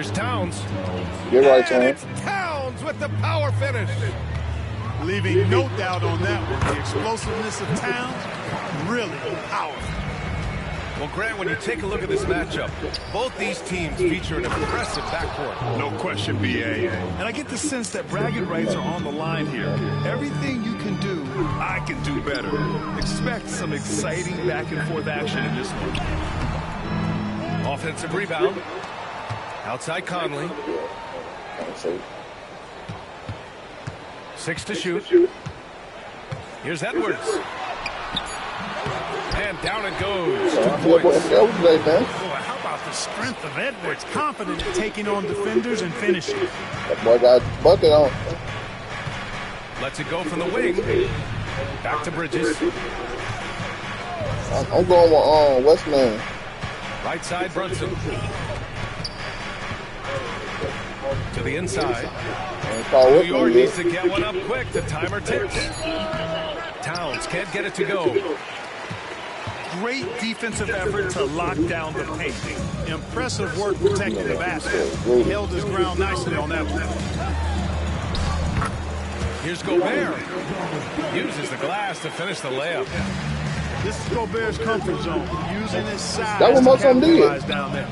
Here's Towns. You're right, Tom. It's Towns with the power finish. Leaving no doubt on that one. The explosiveness of Towns, really powerful. Well, Grant, when you take a look at this matchup, both these teams feature an impressive backcourt. No question, B.A. And I get the sense that bragging rights are on the line here. Everything you can do, I can do better. Expect some exciting back-and-forth action in this one. Offensive rebound. Outside Conley. 6 to shoot. Here's Edwards. And down it goes. 2 points. Boy, how about the strength of Edwards? Confident in taking on defenders and finishing. That boy got bucket on. Lets it go from the wing. Back to Bridges. I'm going with Westman. Right side, Brunson. To the inside. New York needs to get one up quick. The timer ticks. Towns can't get it to go. Great defensive effort to lock down the paint. Impressive work protecting the basket. He held his ground nicely on that one. Here's Gobert. Uses the glass to finish the layup. This is Gobert's comfort zone. Using his size that was to capitalize down there.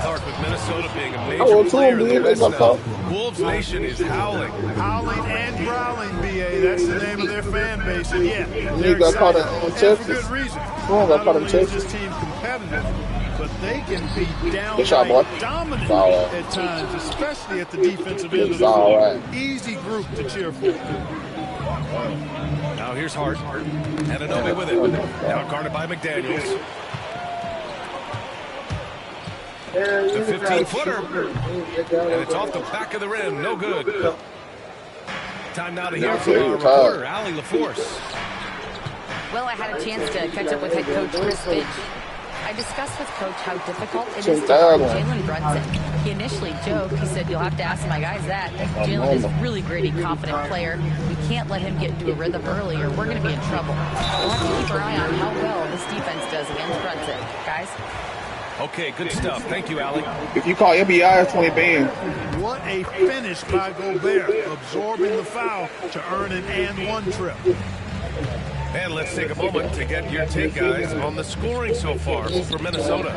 Clark, with Minnesota being a major player in the West now, Wolves Nation is howling. Howling and growling, B.A. That's the name of their fan base. And yeah, they're got caught excited. in And Texas. for good reason. Got caught in Not only is Texas. this team competitive, but they can be Good shot, boy. downright dominant Foul. at times, especially at the defensive end of the Foul, floor. right. Easy group to cheer for. Now here's Hart. Anunoby with it. Now guarded by McDaniels. The 15-footer. And it's off the back of the rim. No good. Time now to hear from our reporter, Allie LaForce. Well, I had a chance to catch up with head coach Chris Finch. I discussed with Coach how difficult it is to guard Jalen Brunson. He initially joked. He said, you'll have to ask my guys that. Jalen is a really gritty, confident player. We can't let him get into a rhythm early or we're going to be in trouble. We'll have to keep our eye on how well this defense does against Brunson. Guys? Okay, good stuff. Thank you, Allie. If you call FBI, it's 20 bands. What a finish by Gobert, absorbing the foul to earn an and-one trip. And let's take a moment to get your take, guys, on the scoring so far for Minnesota.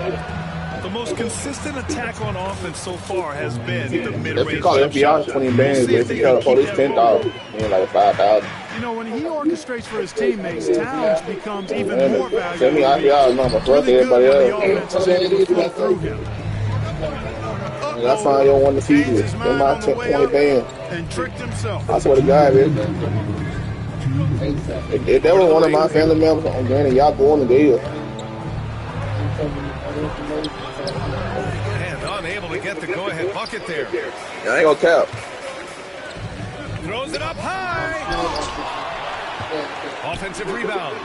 The most consistent attack on offense so far has been the mid-range. If you call FBI, it's 20 bands. If you call the police, 10,000. Like 5,000. You know, when he orchestrates for his teammates, Towns becomes even more valuable. Send me FBI number for everybody else. Through him. I find you don't want to see this. They're my 20 bands. And tricked himself. I swear to God, man. If that was one of my family members, I'm granted y'all going to deal. And unable to get the go-ahead bucket there. I ain't gonna cap. Throws it up high. Offensive rebound.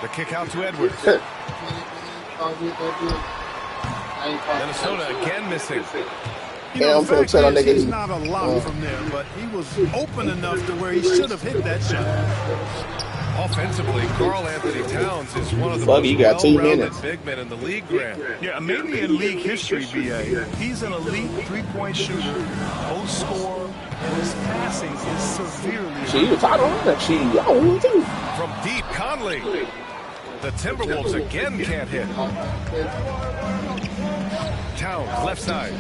The kick out to Edwards. Minnesota again missing. You know, the fact is, he's not a lot from there, but he was open enough to where he should have hit that shot. Offensively, Karl Anthony Towns is one of the Buggy, you got most 2 well-rounded minutes. big men in the league, Grant. Yeah, maybe in league history, B.A. He's an elite three-point shooter, post scorer, and his passing is severely. She was tight on that. Too. From deep, Conley. The Timberwolves again can't hit. Towns, left side.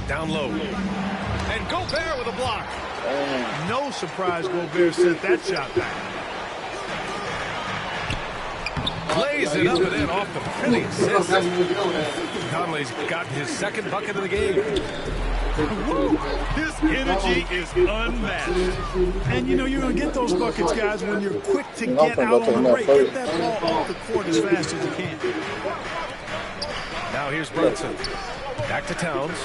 Down low. And Gobert with a block. No surprise Gobert sent that shot back. Plays it up and in off the pretty assist. Conley's got his second bucket of the game. His energy is unmatched. And you know you're going to get those buckets, guys, when you're quick to get out on the break. Get that ball off the court as fast as you can. Now here's Brunson. Back to Towns.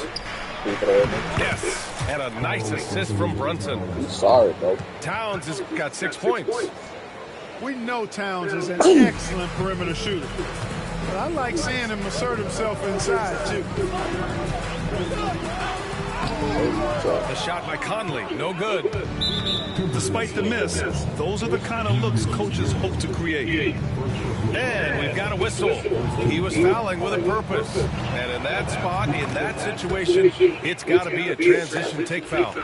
Yes, and a nice assist from Brunson. Sorry, bro. Towns has got 6 points. We know Towns is an excellent perimeter shooter. But I like seeing him assert himself inside, too. The shot by Conley, no good. Despite the miss, those are the kind of looks coaches hope to create. And we've got a whistle. He was fouling with a purpose. And in that spot, in that situation, it's got to be a transition take foul.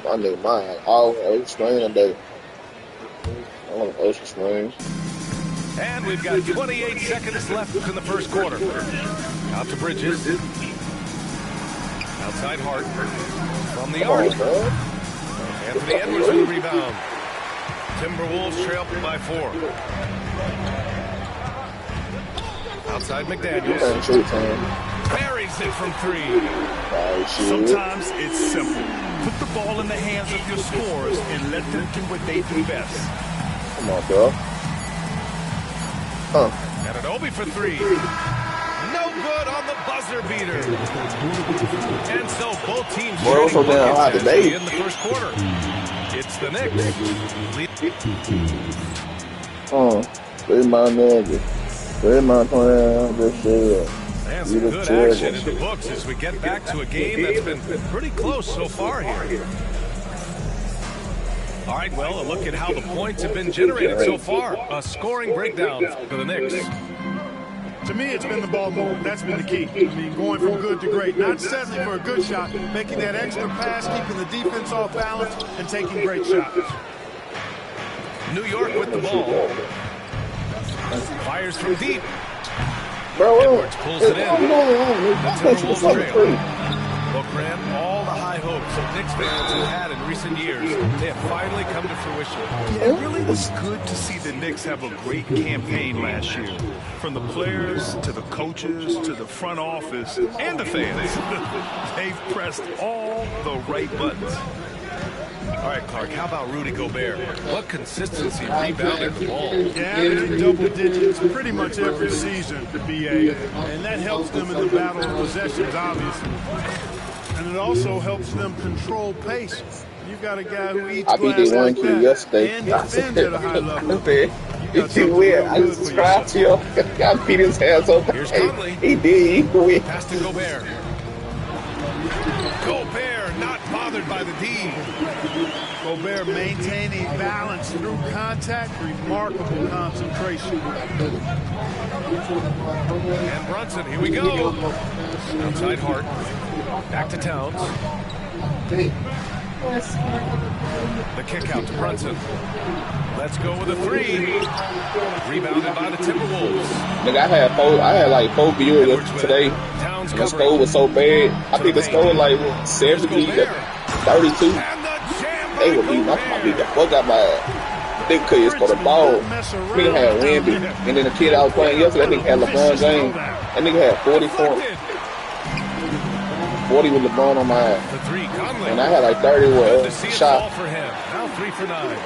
My nigga, mine all ocean swing today. I want ocean swings. And we've got 28 seconds left in the first quarter. Out to Bridges. Outside Hart. From the arc. Anthony Edwards with the rebound. Timberwolves trail by 4. Outside McDaniels. Buries it from 3. Sometimes it's simple. Put the ball in the hands of your scorers and let them do what they do best. Come on, bro. And an Obi for 3. No good on the buzzer beater. And so both teams in the first quarter. It's the Knicks. And some good action in the books as we get back to a game that's been pretty close so far here. All right, well, a look at how the points have been generated so far. A scoring breakdown for the Knicks. To me, it's been the ball movement. That's been the key. I mean, going from good to great. Not settling for a good shot, making that extra pass, keeping the defense off balance, and taking great shots. New York with the ball. Fires from deep. Edwards pulls it in. Timberwolves trail. Well, Grant, all the high hopes that Knicks fans have had in recent years, they have finally come to fruition. Yeah, it really was good to see the Knicks have a great campaign last year. From the players to the coaches to the front office and the fans. They've pressed all the right buttons. All right, Clark, how about Rudy Gobert? What consistency rebounding the ball. Yeah, averaging double digits pretty much every season, BA. And that helps them in the battle of possessions, obviously. And it also helps them control pace. You've got a guy who eats glass like that yesterday. and defends at a high level. It's too weird. I just subscribed to you. I beat his ass up. Here's Conley. He did. He quit. Pass to Gobert. Gobert not bothered by the D. Gobert maintaining balance through contact, remarkable concentration. And Brunson, here we go. Outside Hart. Back to Towns. The kick out to Brunson. Let's go with a 3. Rebounded by the Timberwolves. Nigga, I had like 4 viewers today. Towns the score was so bad. I think the score was like 70-32. They were beating up my nigga. What got my big kids for the ball? Nigga had Wendy. And then the kid I was playing yesterday, that nigga had LeBron James. That nigga had 44. 40 with LeBron on my ass. And I had like 30 with a shot. For him. Now 3 for 9.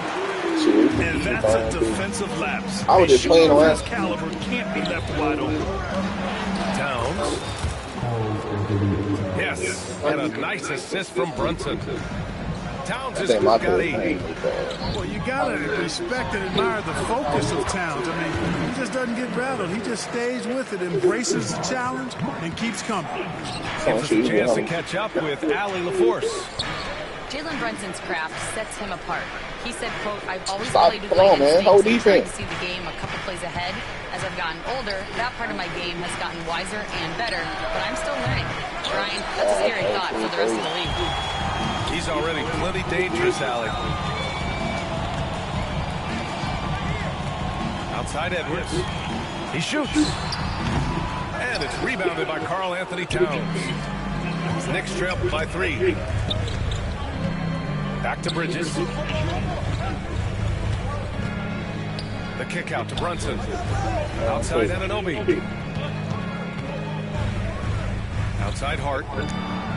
And that's a defensive lapse. I was just playing around. This caliber can't be left wide open. Towns. Yes. And a nice assist from Brunson. Towns has got 8. Well, you gotta respect and admire the focus of Towns. I mean, he just doesn't get rattled. He just stays with it, embraces the challenge, and keeps coming. Gives us a chance to catch up with Ali LaForce. Jalen Brunson's craft sets him apart. He said, quote, I've always Stop. played with Come on, man. Hold defense. to see the game a couple plays ahead. As I've gotten older, that part of my game has gotten wiser and better, but I'm still learning. Ryan, that's a scary thought for the rest of the league. He's already plenty dangerous, Ali. Outside Edwards. He shoots. And it's rebounded by Karl Anthony Towns. Knicks trail by 3. Back to Bridges. The kick out to Brunson. Outside Anunoby. Outside Hart.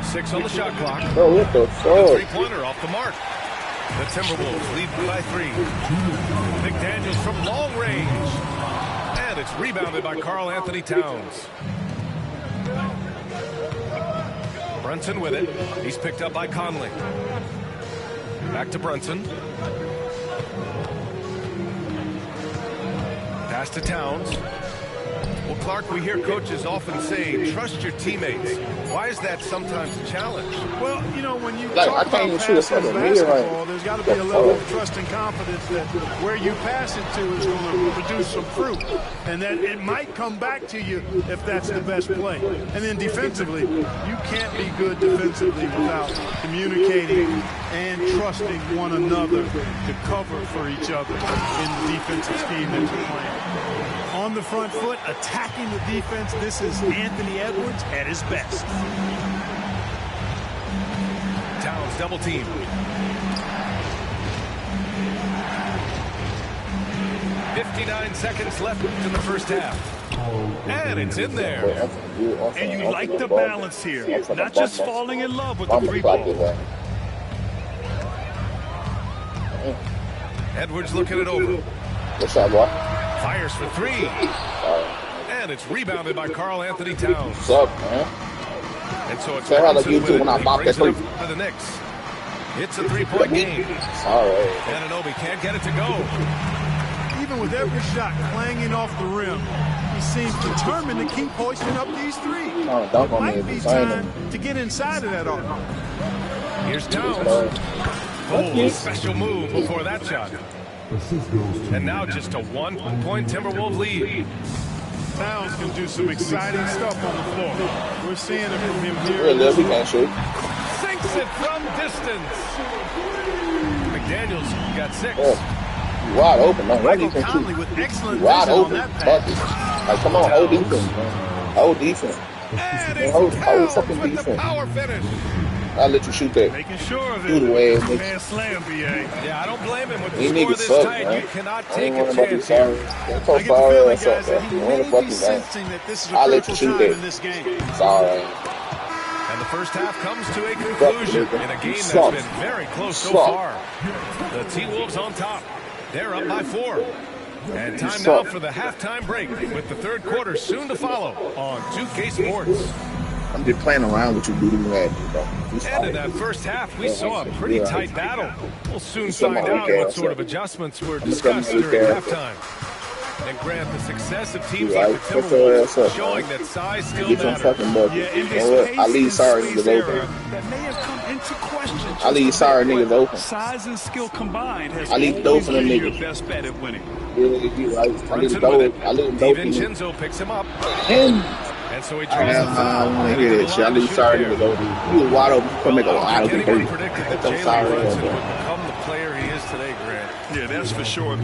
6 on the shot clock. Bro, what the fuck? 3-pointer off the mark. The Timberwolves lead by 3. McDaniels from long range. And it's rebounded by Karl Anthony Towns. Brunson with it. He's picked up by Conley. Back to Brunson. Pass to Towns. Well, Clark, we hear coaches often say, trust your teammates. Why is that sometimes a challenge? Well, you know, when you Like, talk about passing basketball, there's got to be a level of trust and confidence that where you pass it to is going to produce some fruit, and that it might come back to you if that's the best play. And then defensively, you can't be good defensively without communicating and trusting one another to cover for each other in the defensive scheme that you're playing. On the front foot, attacking the defense, this is Anthony Edwards at his best. Towns double team. .59 seconds left in the first half. And it's in there. And you like the balance here. Not just falling in love with the three ball. Edwards looking it over. What's up, boy? Fires for three. And it's rebounded by Karl Anthony Towns. What's up, man? And so it's say hello to you too when I bop that three. For the Knicks. It's a three-point game. All right. Anunoby can't get it to go. Even with every shot clanging off the rim, he seems determined to keep hoisting up these three. Oh, dunk on Might me. be time to get inside of that arc. Here's Towns. Oh, special move before that shot. And now just a 1-point Timberwolves lead. Towns can do some exciting stuff on the floor. We're seeing it from him here. Really, we can't shoot. Sinks it from distance. McDaniels got 6. Oh, wide open, man. Michael Conley with excellent wide vision open. on that pass. Like, come on, hold defense, man. Hold defense. And it's hold with fucking the defense. power finish. I'll let you shoot that. Making sure of Do the way it. it makes. Man slam, BA. Yeah, I don't blame him with the These score niggas this suck, tight. man. You cannot I take ain't a worried about chance this here. sorry. I get the feeling, guys, that he may be sensing that this is a I'll let critical you shoot time that. in this game. It's all right. And the first half comes to a conclusion in a game that's been very close so far. The T-Wolves on top. They're up by 4. And time now for the halftime break with the third quarter soon to follow on 2K Sports. I'm just playing around with you, dude. And in that first half, we saw a pretty tight battle. We'll soon find out what sort of adjustments were discussed during halftime. And Grant, the success of teams like the Timberwolves showing that size still matters. Yeah, in this I leave sorry niggas era, open. that may have come into question. I leave sorry niggas open. Size and skill combined has I leave those for them always been your niggas. best bet at winning. I leave those. I leave those. DiVincenzo picks him up. And so he draws the I foul. don't want to hear that shit. I leave sorry niggas open. You was wide open. You couldn't make a wide open Anyone three. predicted that That's sorry. Jalen Brunson would become the player he is today, Grant? Yeah, that's for sure, BA.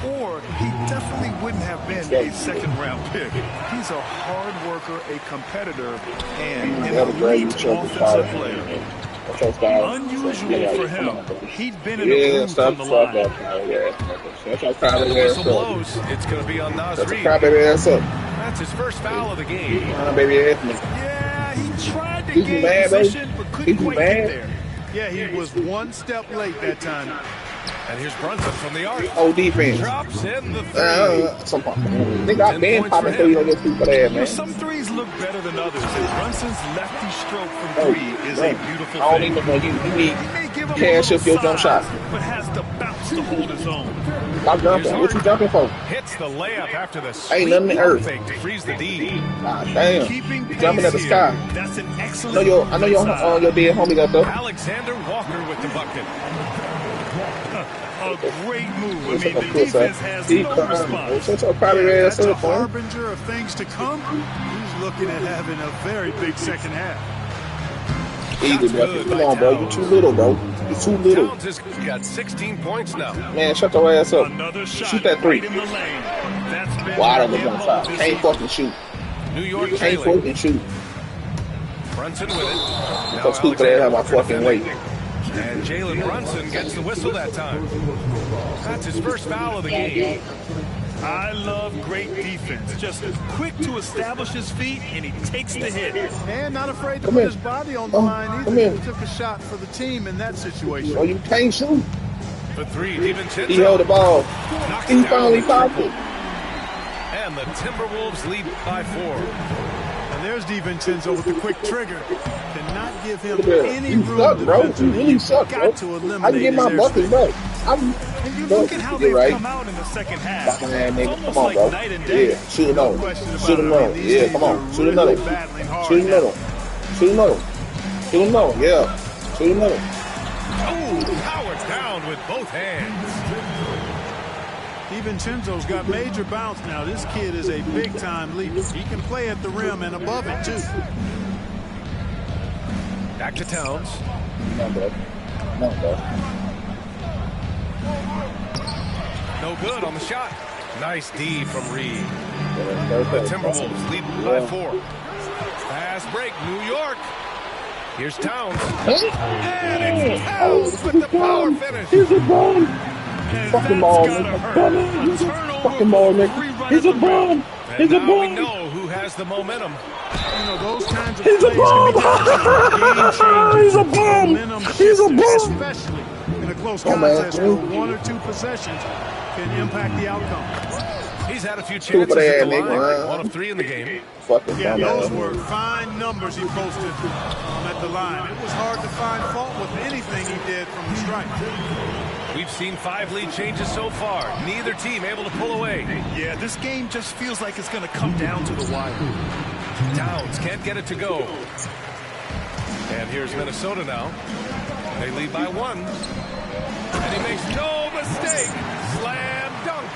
Or he definitely wouldn't have been a second-round pick. He's a hard worker, a competitor, and an elite offensive player. Unusual for him. He'd been in the room from the line. Whistle blows. It's going to be on Nas Reed. That's his first foul of the game. Yeah, he tried to gain position, but couldn't quite get there. Yeah, he was one step late that time. And here's Brunson from the arc. Oh, defense. Drops in the They got Ben popping through on this people there, man. Some threes look better than others, and Brunson's lefty stroke from three is a beautiful I don't thing. even know you need Give him cash a up your jump shot. but has the bounce to hold his own. Stop jumping. What you jumping for? Hits the layup after the Ain't nothing to earth. fake to freeze the D. God damn. Keeping pace Jumping at the here. sky. That's an I excellent know your dead homie got there. Alexander Walker with the bucket. a great move. I mean, the defense has no response. That's a harbinger of things to come. He's looking at having a very big second half. Easy, bro. Come on, bro. You too little, bro. You too little. Towns has got 16 points now. Man, shut your ass up. Another shot Shoot that three. right in the lane. That's been Wide on the their one MO side. this Can't season. fucking shoot. New York Can't trailing. fucking shoot. Brunson with it. Now So stupid they have my Alexander fucking weight. And Jalen Brunson gets the whistle that time. That's his first foul of the game. I love great defense. Just quick to establish his feet, and he takes the hit. And not afraid to Come put here. his body on the line either. Come here. He took a shot for the team in that situation. Oh, you can't shoot. For three, DiVincenzo. He held the ball. Knocks He it down finally with the popped triple. it. And the Timberwolves lead by 4. And there's DiVincenzo with the quick trigger. Cannot give him Look at that. any You room suck, bro. You defensively. really suck, bro. Got to I can eliminate get my his bucket airspace. back. And you look at how they've come out in the second half. It's almost like night and day. Yeah, shoot another one. Shoot another one. Yeah, come on. Shoot another one. Shoot another one. Shoot another one. Shoot another one. Yeah. Shoot another one. Oh, powered down with both hands. DiVincenzo's got major bounce now. This kid is a big-time leaper. He can play at the rim and above it, too. Back to Towns. No good on the shot. Nice D from Reed. The Timberwolves lead by 4. Fast break, New York. Here's Towns. And it's Towns with the power finish. He's a bum. Fucking ball, nigga. Fucking ball, nigga. He's a bum. He's a bum. We know who has the momentum. You know, those kinds of plays can be game He's a bum. He's a bum. Especially in a close contest where 1 or 2 possessions can impact the outcome. He's had a few chances at the line. 1 of 3 in the game. Yeah, those were fine numbers he posted at the line. It was hard to find fault with anything he did from the stripe. We've seen 5 lead changes so far. Neither team able to pull away. Yeah, this game just feels like it's going to come down to the wire. Towns can't get it to go. And here's Minnesota now. They lead by 1. And he makes no mistake. Slam dunk.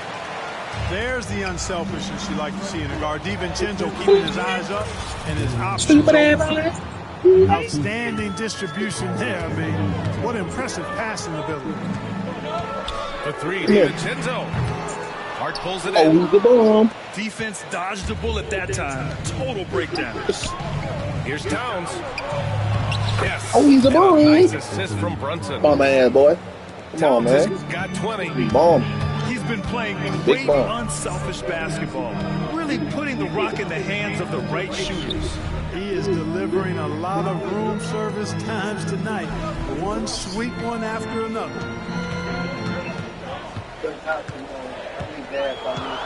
There's the unselfishness you like to see in a guard. DiVincenzo keeping his eyes up and his options open. Outstanding distribution there. I mean, what impressive passing ability. The 3, DiVincenzo. Hart pulls it in. Oh, the bomb. Defense dodged the bullet that time. Total breakdown. Here's Towns. Yes. Oh, he's a bomb. Nice assist from Brunson. Come on, man, boy. Come on, man. Towns got 20. Bomb. He's been playing great, unselfish basketball. Really putting the rock in the hands of the right shooters. He is delivering a lot of room service times tonight. One sweet one after another.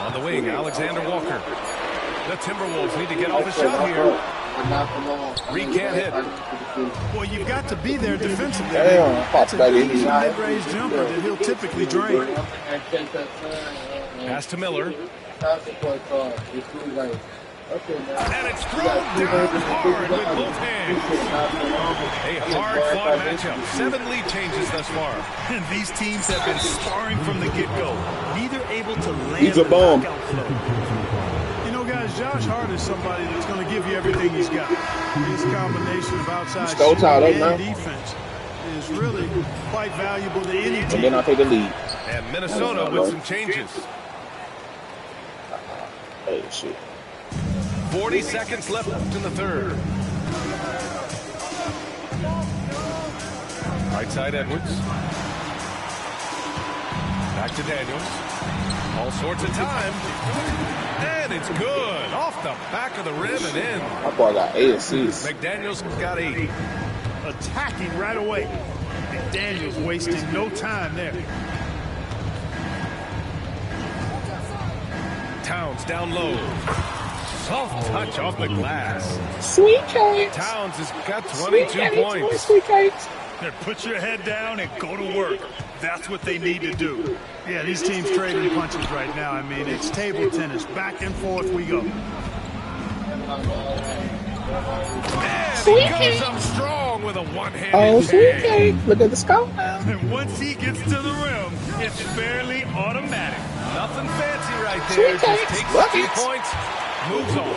On the wing, Alexander Walker. The Timberwolves need to get off a shot here. Reed can't hit. Well, you've got to be there defensively. That's an easy mid-range jumper that he'll typically drain. Pass to Miller. And it's thrown down hard with both hands. A hard-fought matchup. 7 lead changes thus far. And these teams have been sparring from the get-go. Neither able to land. He's a bomb. You know, guys, Josh Hart is somebody that's going to give you everything he's got. His combination of outside shooting and defense is really quite valuable to any team. And then I'll take the lead. And Minnesota with some changes. Hey, shit. 40 seconds left in the 3rd. Right side Edwards. Back to Daniels. All sorts of time. And it's good. Off the back of the rim and in. My boy got 8 assists. McDaniels got 8. Attacking right away. McDaniels wasting no time there. Towns down low. Soft touch off the glass. Sweet cakes. Towns has got 22 points. Sweet cakes. Put your head down and go to work. That's what they need to do. Yeah, these teams trading punches right now. I mean, it's table tennis. Back and forth we go. And he goes up strong with a one-handed Oh, sweet cake. Look at the scope. And once he gets to the rim, it's fairly automatic. Nothing fancy right there. Just takes the 2 points, moves on.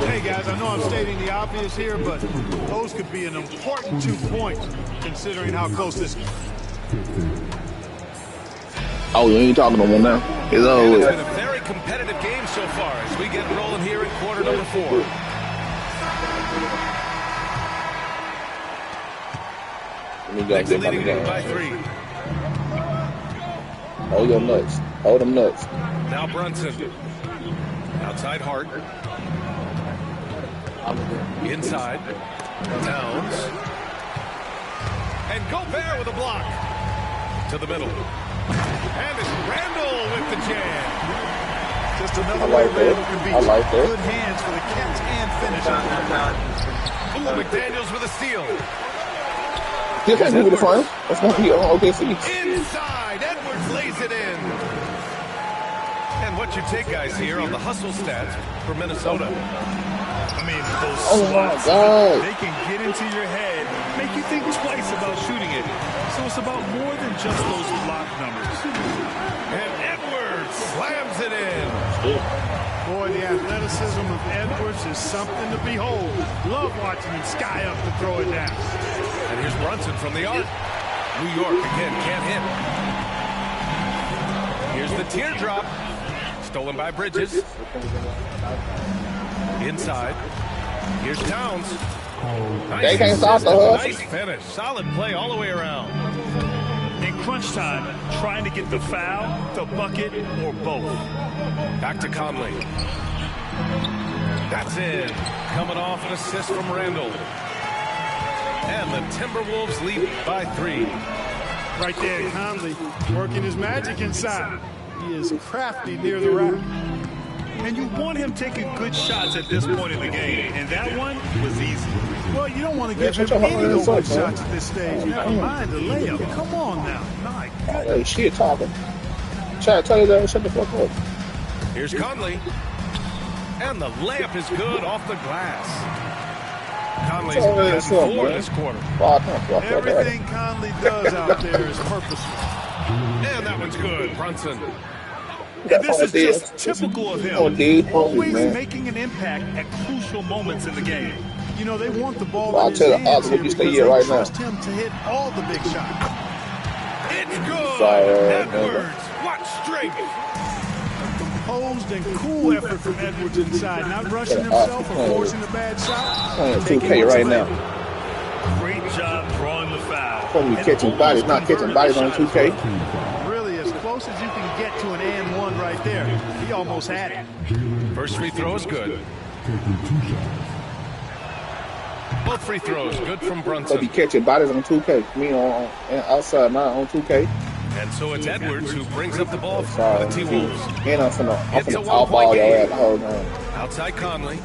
Hey, guys, I know I'm stating the obvious here, but those could be an important 2 points considering how close this is. Oh, you ain't talking no more now. It's over. It's been a very competitive game so far as we get rolling here in quarter number 4. Knicks leading it by 3. Hold your nuts. Hold them nuts. Now Brunson. Outside Hart. Inside. Towns. And Gobert with a block. To the middle. And it's Randall with the jam. Just another way Randall can beat. Good hands for the catch and finish on that. Ooh, McDaniels with a steal. Still can't move the front. That's going to be on OKC. Inside, Edwards lays it in. And what's your take, guys, here on the hustle stats for Minnesota? I mean, those my slots, God. they can get into your head, make you think twice about shooting it. So it's about more than just those block numbers. And Edwards slams it in. Boy, the athleticism of Edwards is something to behold. Love watching him sky up to throw it down. And here's Brunson from the arc. New York again can't hit. Here's the teardrop. Stolen by Bridges. Inside. Here's Towns. They can't stop the hustle. Nice finish. Solid play all the way around. In crunch time, trying to get the foul, the bucket, or both. Back to Conley. That's it. Coming off an assist from Randall. And the Timberwolves lead by 3. Right there, Conley working his magic inside. He is crafty near the rack. And you want him taking good shots at this point in the game, and that one was easy. Well, you don't want to give him any open shots at this stage. Never mind the layup. Come on now. My goodness. Hey, shit talking. Try to tell you that. Shut the fuck up. Here's Conley. And the layup is good off the glass. Conley's got 4 this quarter. Everything Conley does out there is purposeful. And that one's good. Brunson. And this is just typical of him. Always making an impact at crucial moments in the game. You know, they want the ball in his hands here because they trust him to hit all the big shots. It's good. Edwards. What strength. Composed and cool effort from Edwards inside. Not rushing himself or forcing a bad shot. Playing 2K right now. Great job drawing the foul. Probably catching bodies, not catching bodies on 2K. Really, as close as you can get to an and one right there. He almost had it. First free throw is good. Both free throws good from Brunson. They'll be catching bodies on 2K. Me on outside, not on 2K. And so it's Edwards who brings up the ball for the T-Wolves. And I'm finna outball your ass the whole game. Outside Conley.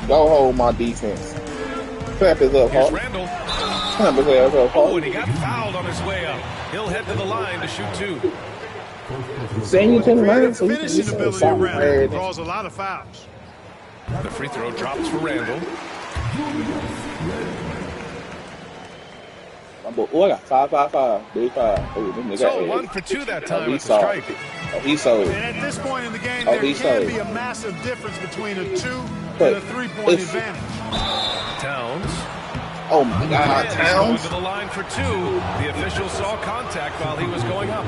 Go hold my defense. Clap his up, Here's Randall. Clap his ass up, Oh, and he got fouled on his way up. He'll head to the line to shoot 2. Saying you to the line, so you can Finishing ability of Randall draws a lot of fouls. The free throw drops for Randall. Oh, I got 5-5-5. Big 5. Oh, this nigga So 8. 1 for 2 that time he at the stripe. Oh, he sold. And at this point in the game, there can be a massive difference between a 2 and a 3-point advantage. Towns. Oh my God, Towns. Going to the line for 2. The official saw contact while he was going up.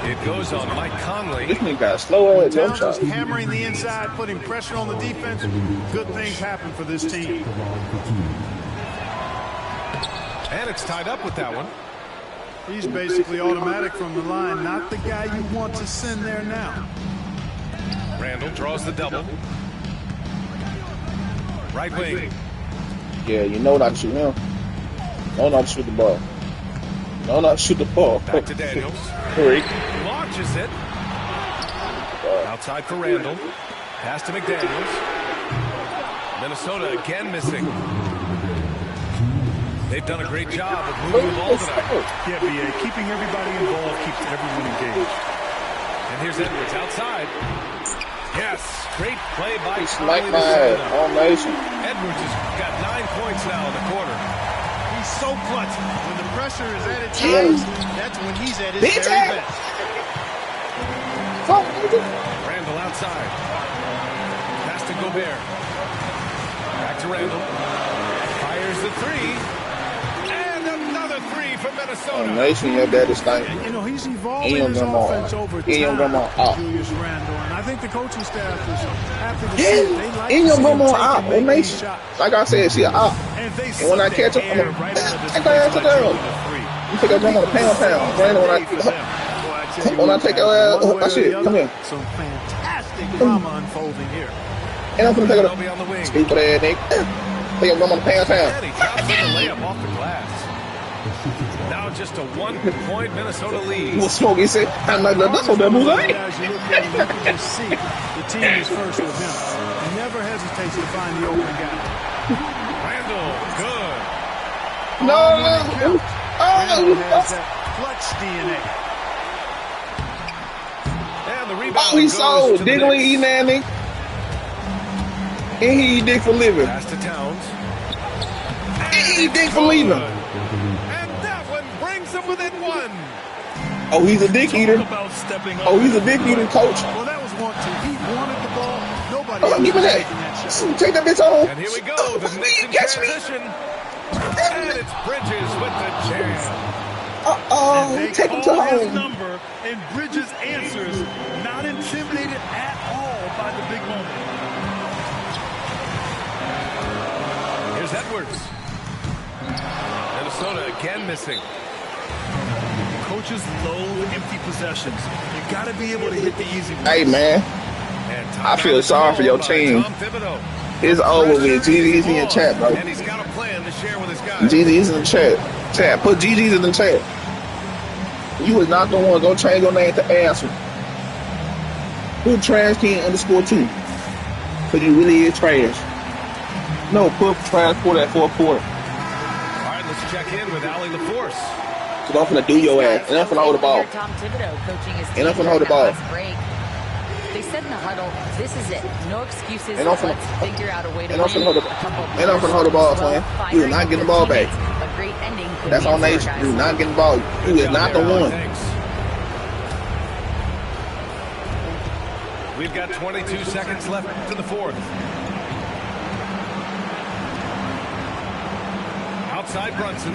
It goes on Mike Conley. This nigga got a slow ass jump Towns shot. is hammering the inside, putting pressure on the defense. Good things happen for this team. And it's tied up with that one. He's basically automatic from the line, not the guy you want to send there now. Randall draws the double. Right wing. Yeah, you know not to shoot him. Know not to shoot the ball. Know not to shoot the ball. Back to Daniels. Freak. Launches it. Outside for Randall. Pass to McDaniels. Minnesota again missing. They've done a great job of moving the ball tonight. Yeah, B.A. Keeping everybody involved keeps everyone engaged. And here's Edwards outside. Yes, great play by Like my formation. Edwards has got 9 points now in the quarter. He's so clutch. When the pressure is at its highest, that's when he's at his very best. Randall outside. Pass to Gobert. Back to Randall. Fires the 3. From Minnesota. Nation, your daddy stank. You know, he's evolving his offense over time, Julius Randle. And I think the coaching staff is happy to see it. They like to see him take and make these shots. Like I said, she out. And when I catch him, I'm going to take her ass to down. You take her jump on the pound. When I take her ass, oh, shit, come here. Some fantastic drama unfolding here. And I'm going to take her stupid ass nigga. Take her jump on the pound. And he drops in the layup off the glass. Now just a 1-point Minnesota lead. Well, Smokey said, I'm like, that's what that moves like. As you look at it, you can just see the team is first with him. He never hesitates to find the open guy. Randall, good. No. Randall has that clutch DNA. And the rebound Oh, he goes sold. to the Diggly Knicks. eating that nigga. And he eat dick for living. Pass to Towns. He eat dick for leaving. And that one brings him within one. Oh, he's a dick eater. Oh, he's a dick eater, coach. Well, that was 1-2. He wanted the ball. Nobody Oh, else give me was that. taking that shot. Take that bitch on. And here we go. The Knicks in transition. And it's Bridges with the jam. Take him to his home. number, and Bridges answers, not intimidated at all by the big moment. Here's Edwards. Minnesota again missing. Coaches loathe empty possessions. You got to be able to hit the easy ones. Hey, man. I feel sorry for your team. It's over with. GG's in your chat, bro. And he's got a plan to share with his guys. GG's in the chat. Put GG's in the chat. You was not the one. Go change your name to Asshole. Put Trash King _2. Because you really is trash. No, put transport at 4 quarter. All right, let's check in with Allie LaForce. So I'm finna do your ass. And I'm finna hold the ball. Tom Thibodeau coaching his And I'm team finna hold the ball. last break. They said in the huddle, this is it. No excuses. And I'm finna, Let's figure out a way to and I'm win. finna hold the, and I'm finna hold the ball, man. You is not getting the ball back. A great ending. That's all nation. You is not getting the ball. You is not the one. We've got 22 seconds left to the fourth. Outside Brunson.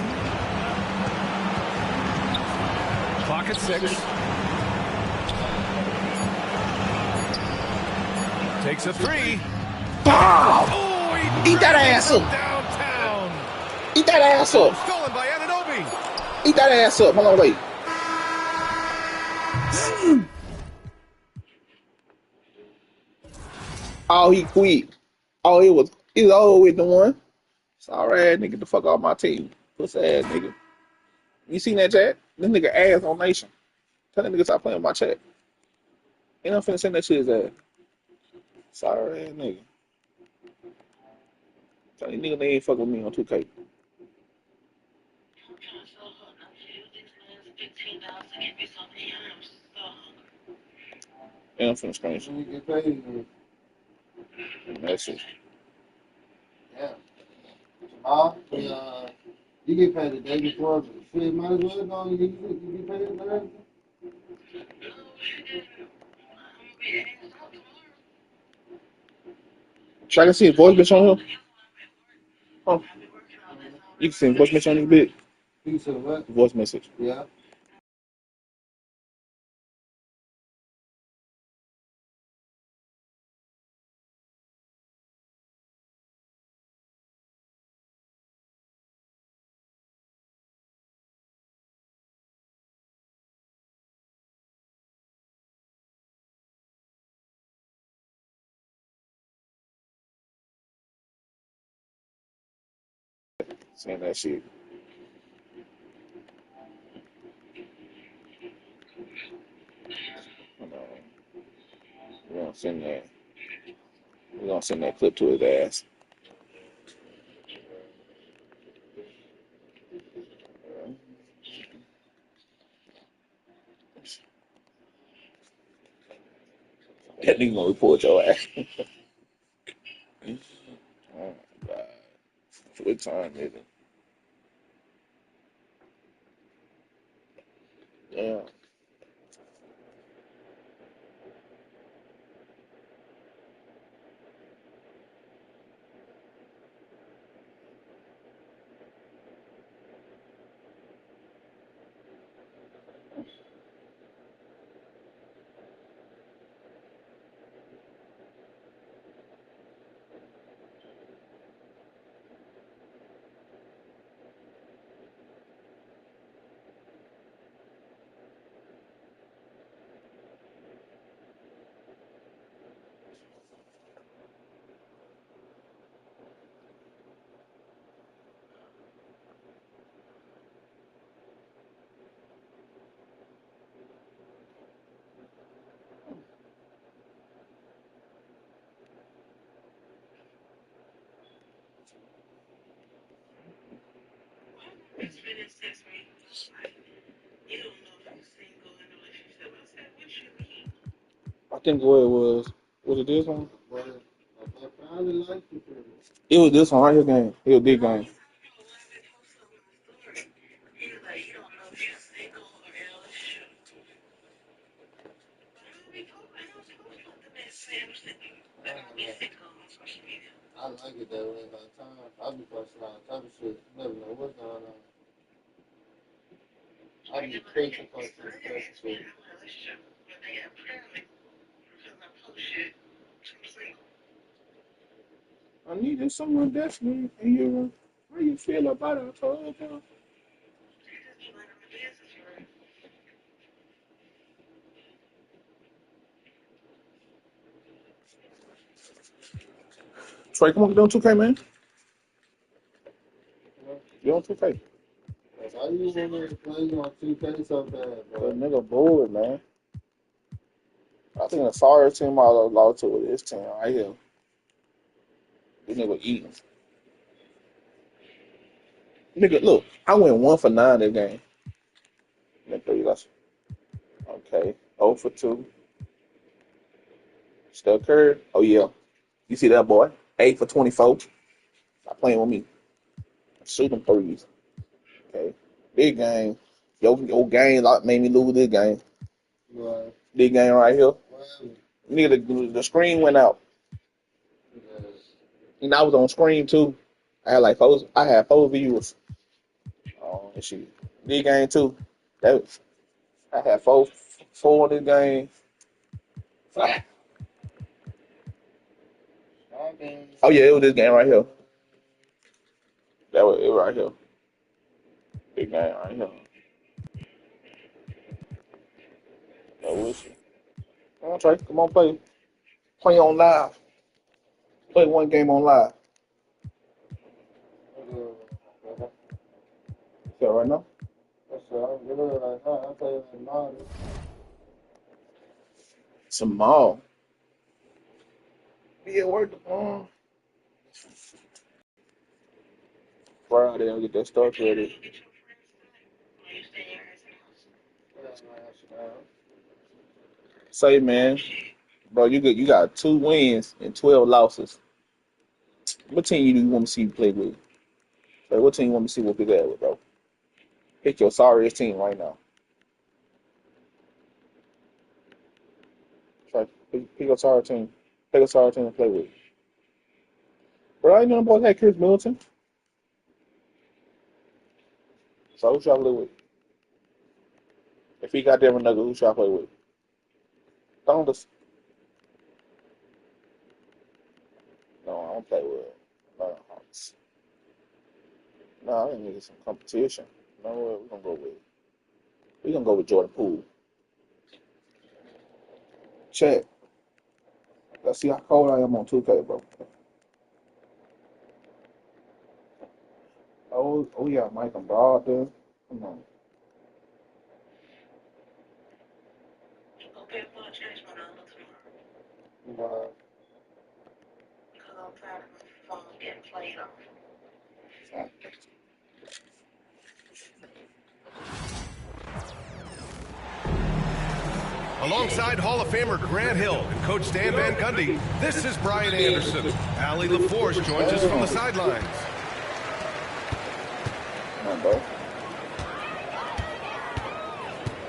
Clock at 6. Takes a 3. Oh, eat that ass up. Downtown. Eat that ass up. Stolen by Anunoby. Eat that ass up. Hold on, wait. Oh, he quit. Oh, it was over with the one. Sorry ass nigga, get the fuck off my team. Pussy ass nigga. You seen that chat? This nigga ass on Nation. Tell that nigga stop playing with my chat. Ain't no finna send that shit his ass. Sorry ass nigga. Tell these niggas they ain't fuck with me on 2K. Yeah, I'm finna screenshot. You get paid. Message. Yeah. You get paid the day before. Shit, might as well go. You get paid the day. Should I can see a voice message on him? Oh. You can see a voice message on his bit. You said what? Voice message. Yeah. Saying that shit. Hold on. We're gonna send that. We're gonna send that clip to his ass. That nigga gonna report your ass. Oh my god. What time is it? Yeah. I think what it was it this one? It was this one right here game. It was big game. I like it that way. By the time I be posting all type of shit, you never know what's going on. I be crazy posting shit. I needed someone definitely in your. How you feel about it? I told you. Trey, come on, get on 2K, man. Get on 2K. Why you want me to play on 2K so bad, bro? That nigga bored, man. I think the sorry team I lost to with this team right here. This nigga eating. Nigga, look, I went 1 for 9 that game. Okay, 0 for 2. Steph Curry. Oh yeah, you see that boy? 8 for 24. Stop playing with me. Shooting threes. Okay, big game. Your game made me lose this game. Right. Big game right here. Nigga, the screen went out. And I was on screen too. I had 4 viewers. Oh, and shit. Big game too. I had four in this game. Oh yeah, it was this game right here. That was it right here. Big game right here. That was it. Come on, Trey. Come on, play. Play on live. Play one game on live. Is that right now? Small. Yeah, word the ball. Friday, I'll get that start ready. Say, man, bro, you got 2 wins and 12 losses. What team you want to see you play with? Like, what team you want to see what big at with, bro? Pick your sorriest team right now. Try pick your sorry team. Pick a sorry team to play with. Bro, I ain't know the boys had Chris Middleton. So who should I play with? If he got Denver Nuggets, who should I play with? Thunder. No, I don't play with Hawks. No, I need some competition. You know what? We're gonna go with Jordan Poole. Check. Let's see how cold I am on 2K, bro. Oh yeah, Mike and Broad there. Come on. Alongside Hall of Famer Grant Hill and Coach Stan Van Gundy, this is Brian Anderson. Allie LaForce joins us from the sidelines. Come on, bro.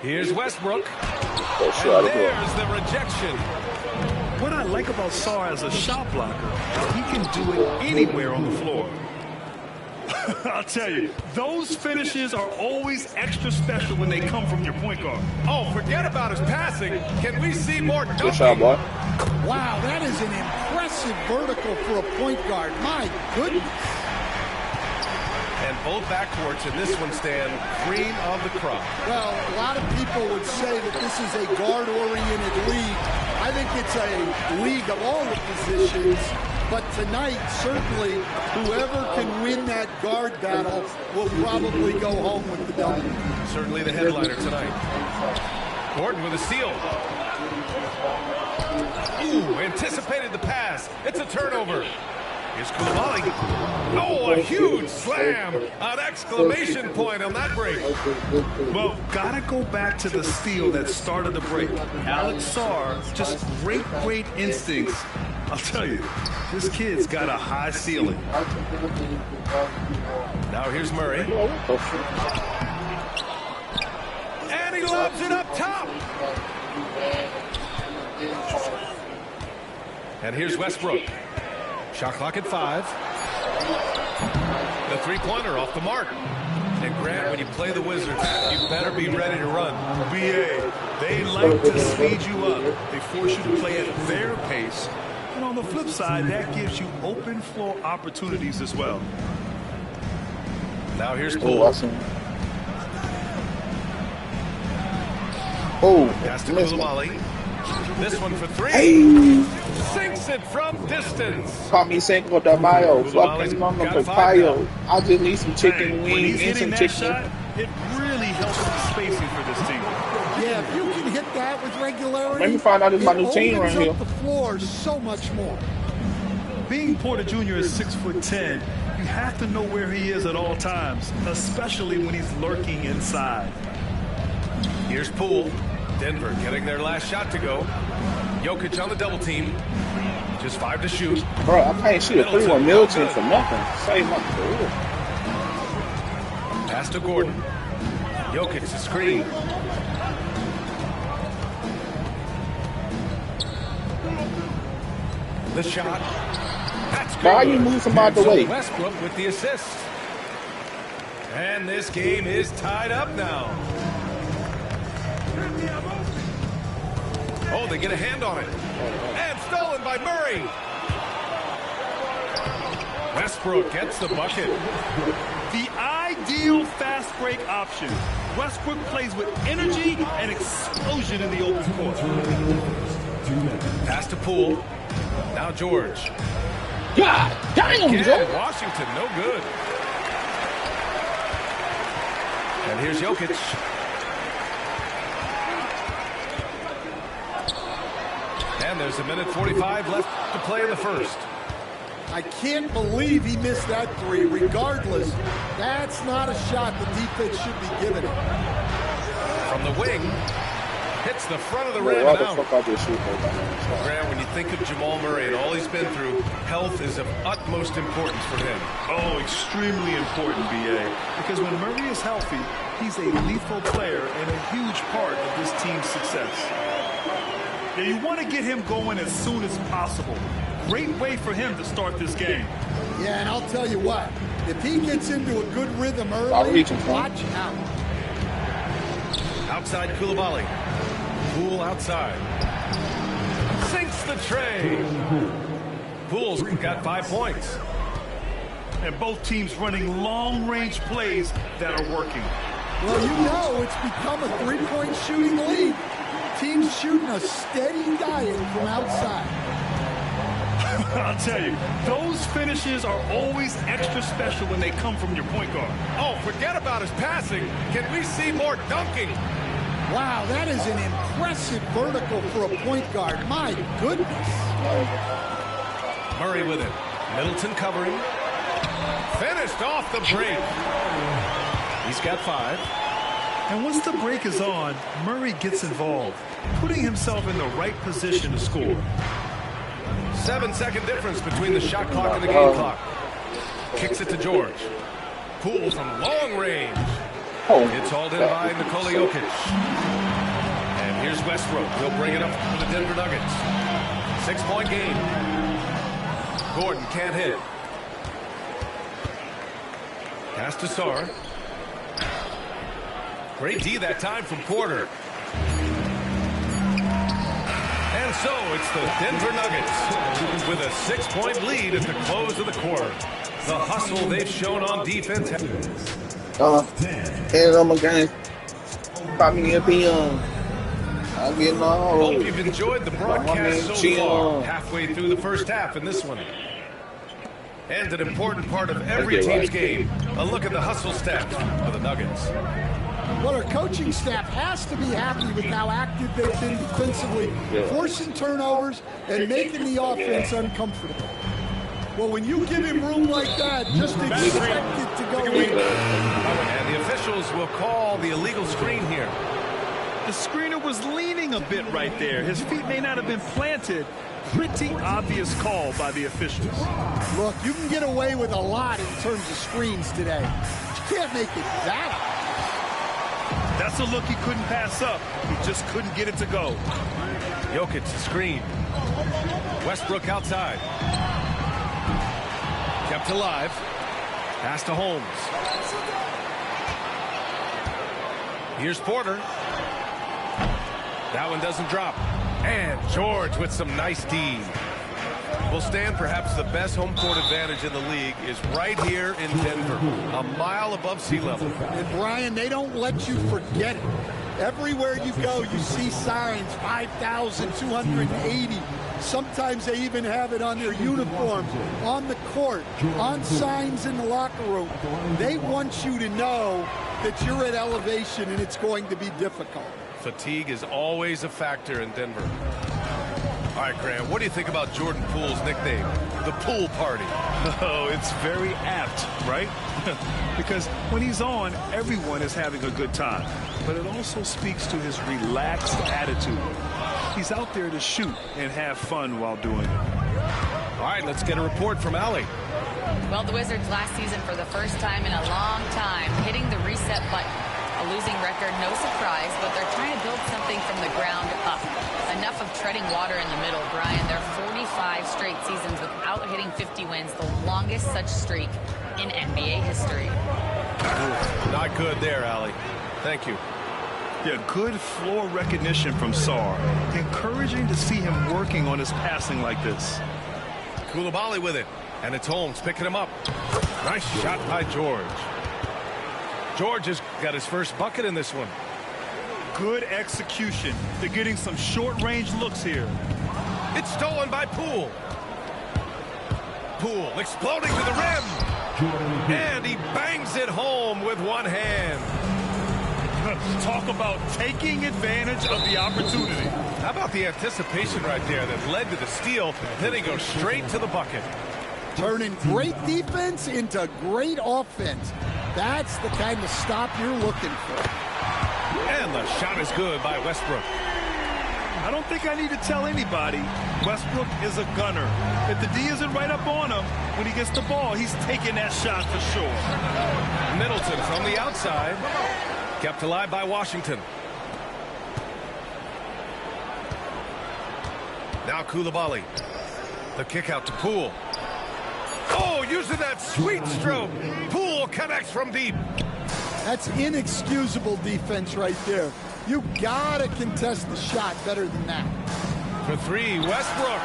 Here's Westbrook. And there's the rejection. What I like about Sarr as a shot blocker, he can do it anywhere on the floor. I'll tell you, those finishes are always extra special when they come from your point guard. Oh, forget about his passing. Can we see more dunking? Good shot, boy. Wow, that is an impressive vertical for a point guard. My goodness. And both backcourts in this one stand cream of the crop. Well, a lot of people would say that this is a guard-oriented league. I think it's a league of all the positions. But tonight, certainly, whoever can win that guard battle will probably go home with the W. Certainly the headliner tonight. Gordon with a steal. Ooh, anticipated the pass. It's a turnover. Here's Koulibaly. Oh, a huge slam. An exclamation point on that break. Well, gotta go back to the steal that started the break. Alex Sarr, just great instincts. I'll tell you, this kid's got a high ceiling. Now here's Murray. And he lobs it up top. And here's Westbrook. Shot clock at 5. The three-pointer off the mark. And Grant, when you play the Wizards, you better be ready to run. BA, they like to speed you up. They force you to play at their pace. And on the flip side, that gives you open floor opportunities as well. Now here's Poole. Pass to Koulibaly. This one for 3. Hey. Sinks it from distance. Call me Cinco de Mayo. Fucking mama papaya. I just need some chicken wings and some chicken. Shot, it really helps the spacing for this team. Yeah, if you can hit that with regularity, let me find out if my new team right here. The floor so much more. Being Porter Jr. is 6'10", you have to know where he is at all times, especially when he's lurking inside. Here's Poole. Denver getting their last shot to go. Jokic on the double team. Just 5 to shoot. Bro, I can't shoot a 3-1 Middleton for nothing. Save my career. Pass to Gordon. Jokic the screen. The shot. That's good. Why you move him out the way? Westbrook with the assist. And this game is tied up now. Oh, they get a hand on it. And stolen by Murray. Westbrook gets the bucket. The ideal fast break option. Westbrook plays with energy and explosion in the open court. Pass to Poole. Now George. God damn, Joe. Washington, no good. And here's Jokic. And there's 1:45 left to play in the first. I can't believe he missed that 3. Regardless, that's not a shot the defense should be giving it. From the wing, hits the front of the rim and out. Grant, when you think of Jamal Murray and all he's been through, health is of utmost importance for him. Oh, extremely important, BA. Because when Murray is healthy, he's a lethal player and a huge part of this team's success. Yeah, you want to get him going as soon as possible. Great way for him to start this game. Yeah, and I'll tell you what, if he gets into a good rhythm early, watch out. Outside Koulibaly. Poole outside. Sinks the tray. Poole's got 5 points. And both teams running long-range plays that are working. Well, you know it's become a 3-point shooting league. Teams shooting a steady diet from outside. I'll tell you, those finishes are always extra special when they come from your point guard. Oh, forget about his passing. Can we see more dunking? Wow, that is an impressive vertical for a point guard. My goodness. Murray with it. Middleton covering. Finished off the break. He's got 5. And once the break is on, Murray gets involved, putting himself in the right position to score. 7-second difference between the shot clock and the game clock. Kicks it to George. Poole from long range. It's hauled in by Nikola Jokic. And here's Westbrook. He'll bring it up for the Denver Nuggets. 6-point game. Gordon can't hit. Pass to Sarr. Great D that time from Porter. And so it's the Denver Nuggets with a 6-point lead at the close of the quarter. The hustle they've shown on defense. And I'm again. Probably I'm getting all. Hope you've enjoyed the broadcast so far. Halfway through the first half in this one. And an important part of every team's game. A look at the hustle stats for the Nuggets. Well, our coaching staff has to be happy with how active they've been defensively, forcing turnovers and making the offense uncomfortable. Well, when you give him room like that, just expect it to go in. And the officials will call the illegal screen here. The screener was leaning a bit right there. His feet may not have been planted. Pretty obvious call by the officials. Look, you can get away with a lot in terms of screens today. You can't make it that high. That's a look he couldn't pass up. He just couldn't get it to go. Jokic screen. Westbrook outside. Kept alive. Pass to Holmes. Here's Porter. That one doesn't drop. And George with some nice D. Will stand perhaps the best home court advantage in the league is right here in Denver, a mile above sea level. And Brian, they don't let you forget it. Everywhere you go, you see signs, 5,280. Sometimes they even have it on their uniforms, on the court, on signs in the locker room. They want you to know that you're at elevation and it's going to be difficult. Fatigue is always a factor in Denver. All right, Graham, what do you think about Jordan Poole's nickname, the Pool Party? Oh, it's very apt, right? Because when he's on, everyone is having a good time. But it also speaks to his relaxed attitude. He's out there to shoot and have fun while doing it. All right, let's get a report from Allie. Well, the Wizards last season, for the first time in a long time, hitting the reset button. A losing record, no surprise, but they're trying to build something from the ground up. Enough of treading water in the middle, Brian. They're 45 straight seasons without hitting 50 wins, the longest such streak in NBA history. Not good there, Allie. Thank you. Yeah, good floor recognition from Sarr. Encouraging to see him working on his passing like this. Coulibaly with it, and it's Holmes picking him up. Nice shot by George. George has got his first bucket in this one. Good execution. They're getting some short-range looks here. It's stolen by Poole. Poole exploding to the rim. And he bangs it home with one hand. Talk about taking advantage of the opportunity. How about the anticipation right there that led to the steal, then he goes straight to the bucket. Turning great defense into great offense. That's the kind of stop you're looking for. And the shot is good by Westbrook. I don't think I need to tell anybody, Westbrook is a gunner. If the D isn't right up on him, when he gets the ball, he's taking that shot for sure. Middleton from the outside. Kept alive by Washington. Now Coulibaly. The kick out to Poole. Oh, using that sweet stroke. Poole connects from deep. That's inexcusable defense right there. You gotta contest the shot better than that. For three, Westbrook.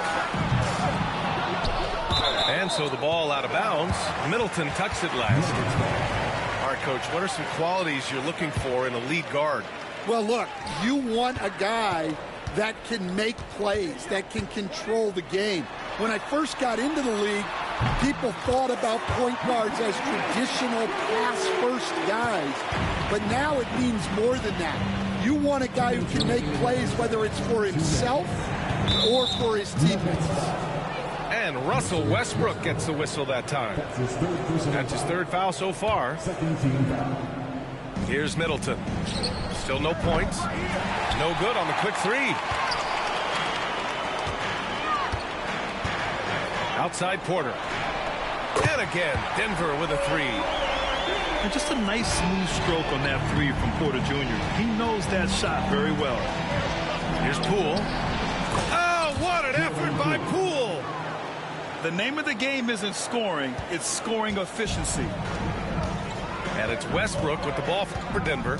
And so the ball out of bounds. Middleton touched it last. All right, Coach, what are some qualities you're looking for in a lead guard? Well, look, you want a guy that can make plays, that can control the game. When I first got into the league, people thought about point guards as traditional pass-first guys. But now it means more than that. You want a guy who can make plays, whether it's for himself or for his teammates. And Russell Westbrook gets the whistle that time. That's his third foul so far. Here's Middleton. Still no points. No good on the quick three. Outside Porter. And again, Denver with a three. And just a nice smooth stroke on that three from Porter Jr. He knows that shot very well. Here's Poole. Oh, what an effort by Poole. The name of the game isn't scoring, it's scoring efficiency. And it's Westbrook with the ball for Denver.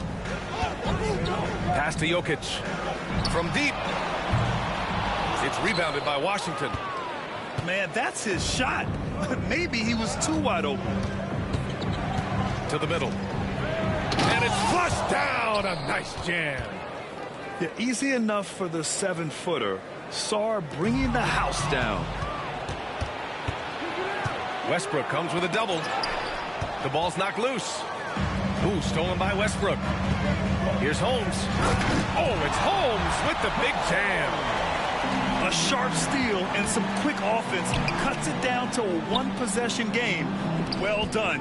Pass to Jokic. From deep. It's rebounded by Washington. Man, that's his shot. Maybe he was too wide open. To the middle. And it's flushed down. A nice jam. Yeah, easy enough for the 7-footer. Sarr bringing the house down. Westbrook comes with a double. The ball's knocked loose. Ooh, stolen by Westbrook. Here's Holmes. Oh, it's Holmes with the big jam. A sharp steal and some quick offense cuts it down to a one-possession game. Well done.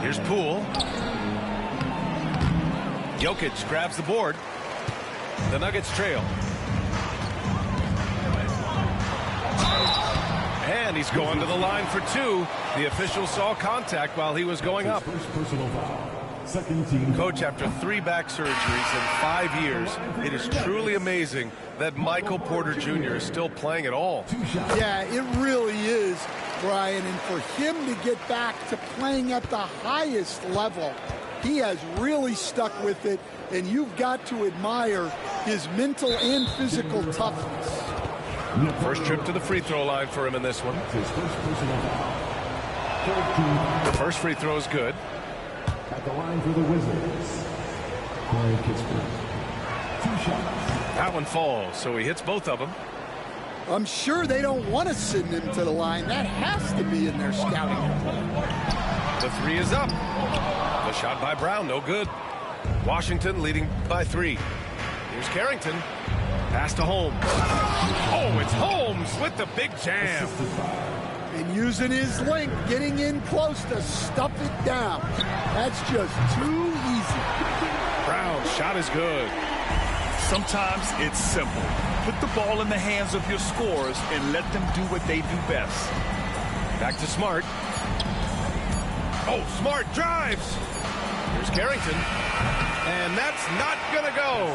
Here's Poole. Jokic grabs the board. The Nuggets trail. And he's going to the line for two. The official saw contact while he was going up. Coach, after 3 back surgeries in 5 years, it is truly amazing that Michael Porter Jr. is still playing at all. Yeah, it really is, Brian. And for him to get back to playing at the highest level, he has really stuck with it. And you've got to admire his mental and physical toughness. First trip to the free throw line for him in this one. The first free throw is good. At the line for the Wizards, Corey Kispert. 2 shots. That one falls, so he hits both of them. I'm sure they don't want to send him to the line. That has to be in their scouting report. The 3 is up. The shot by Brown, no good. Washington leading by 3. Here's Carrington. Pass to Holmes. Oh, it's Holmes with the big jam. And using his length, getting in close to stuff it down. That's just too easy. Brown's shot is good. Sometimes it's simple. Put the ball in the hands of your scorers and let them do what they do best. Back to Smart. Oh, Smart drives. Here's Carrington. And that's not going to go.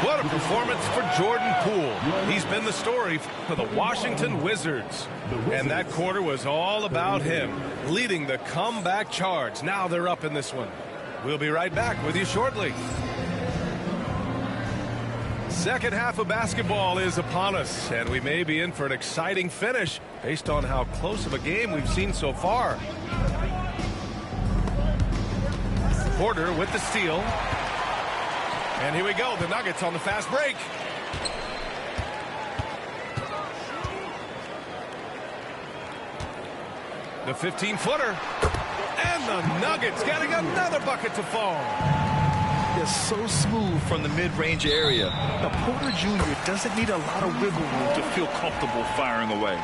What a performance for Jordan Poole. He's been the story for the Washington Wizards. And that quarter was all about him, leading the comeback charge. Now they're up in this one. We'll be right back with you shortly. Second half of basketball is upon us, and we may be in for an exciting finish based on how close of a game we've seen so far. Porter with the steal. And here we go, the Nuggets on the fast break. The 15-footer. And the Nuggets getting another bucket to fall. They're so smooth from the mid-range area. Now, Porter Jr. doesn't need a lot of wiggle room to feel comfortable firing away.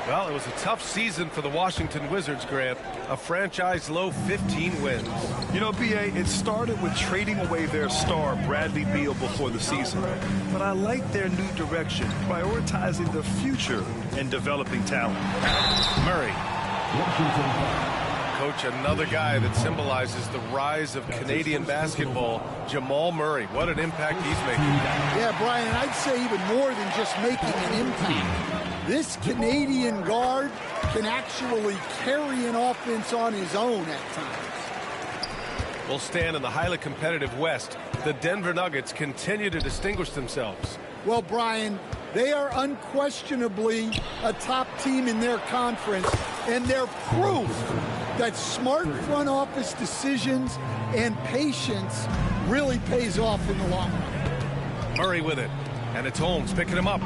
Well, it was a tough season for the Washington Wizards, Grant. A franchise-low 15 wins. You know, B.A., it started with trading away their star, Bradley Beal, before the season. But I like their new direction, prioritizing the future and developing talent. Murray. Coach, another guy that symbolizes the rise of Canadian basketball, Jamal Murray. What an impact he's making. Yeah, Brian, I'd say even more than just making an impact. This Canadian guard can actually carry an offense on his own at times. Will stand in the highly competitive West. The Denver Nuggets continue to distinguish themselves. Well, Brian, they are unquestionably a top team in their conference, and they're proof that smart front office decisions and patience really pays off in the long run. Murray with it, and it's Holmes picking him up.